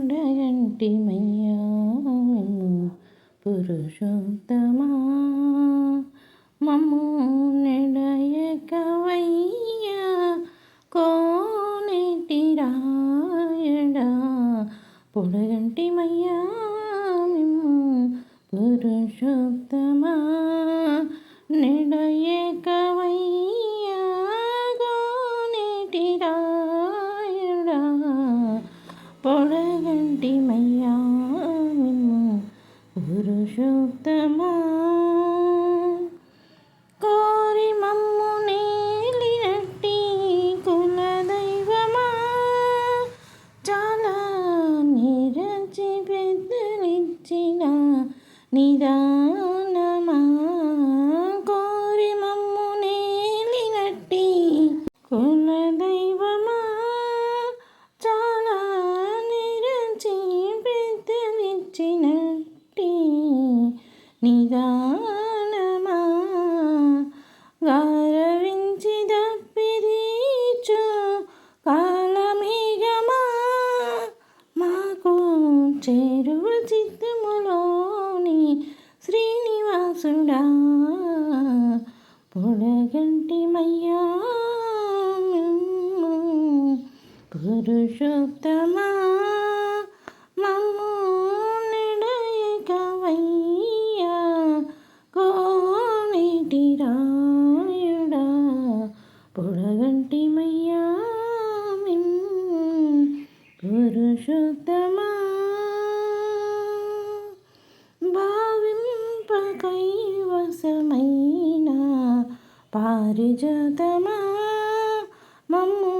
పొడగంటిమయ్యా పురుషోత్తమా మమ్ము నెడయకవయ్యా కోనేటి రాయడా పొడగంటిమయ్యా పురుషోత్తమా నెడయకవయ్యా కోనేటి రాయడా పొడగంటిమయ్యా పురుషోత్తమా కోరి మమ్ము నేలినట్టి కులదైవమా చాలా నిరచి పెద్దలిచ్చిన నిదానమా కోరి మమ్ము నేలినట్టి కులదైవమా చాలా నిరచి పెద్దలిచ్చినట్టి నిదానమా గారవించి దప్పిరీచు కాలమేఘమా మాకు చేరువ చిత్తములోని శ్రీనివాసుడా పొడగంటిమయ్యా పురుషోత్తమా మమ్ము నెడయకవయ్యా కోనేటి రాయుడా పొడగంటిమయ్యా పురుషోత్తమా భావింప కైవసమైన పారిజాతమా మమ్ము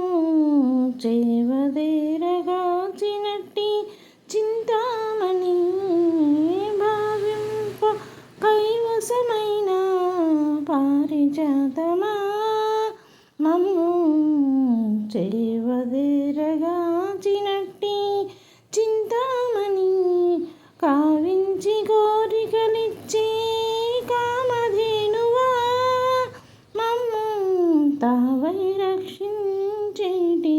చేవదేరగాచినట్టి చింతామణి భావింప కైవసమైన పారిజాతమా మమ్ము చేవదేరగాచినట్టి చింతామణి కావించి కోరికలిచ్చే కామధేనువా మమ్ము తావై రక్షించేటి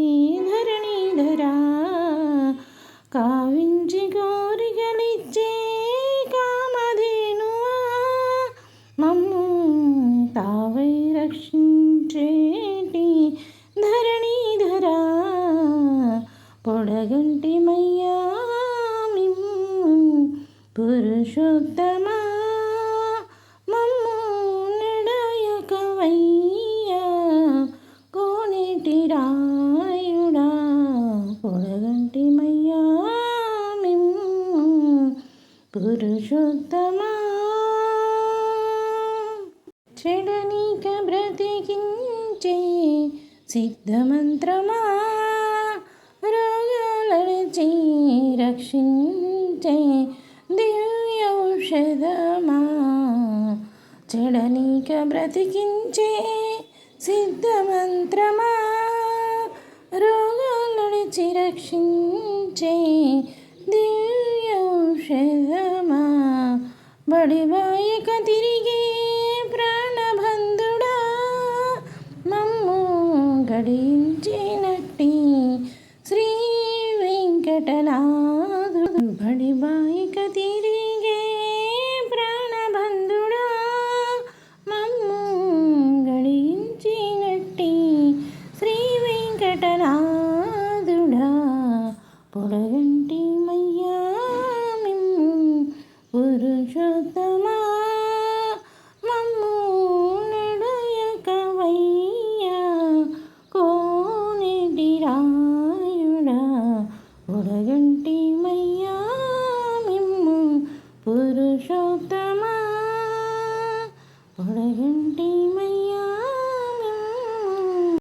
ధరణీధరా కావించి కోరికలిచ్చే కామధేనువా మమ్ము తావై రక్షించేటి ధరణీధరా పొడగంటిమయ్యా పురుషోత్తమా మమ్ము నెడయకవయ్యా కోనేటి రాయుడా పొడగంటిమయ్యా పురుషోత్తమా చెడనీక బ్రతికించే సిద్ధమంత్రమా రోగాలచి రక్షించే దివ్యౌషధమా చెడనీక బ్రతికించే సిద్ధమంత్రమా రోగాలచి రక్షించే దివ్యౌషధమా బడిబాయిక తిరిగే ప్రాణబంధుడా మమ్ము గడించినట్టి శ్రీ వెంకటనాథుడు బడిబాయిక తిరిగే ప్రాణబంధుడా మమ్ము గడించినట్టి శ్రీ వెంకటనాథుడా పొడగంటిమయ్యా పురుషోత్తమా మమ్ము నెడయకవయ్యా కోనేటి రాయుడా పొడగంటిమయ్యా పురుషోత్తమా పొడగంటిమయ్యా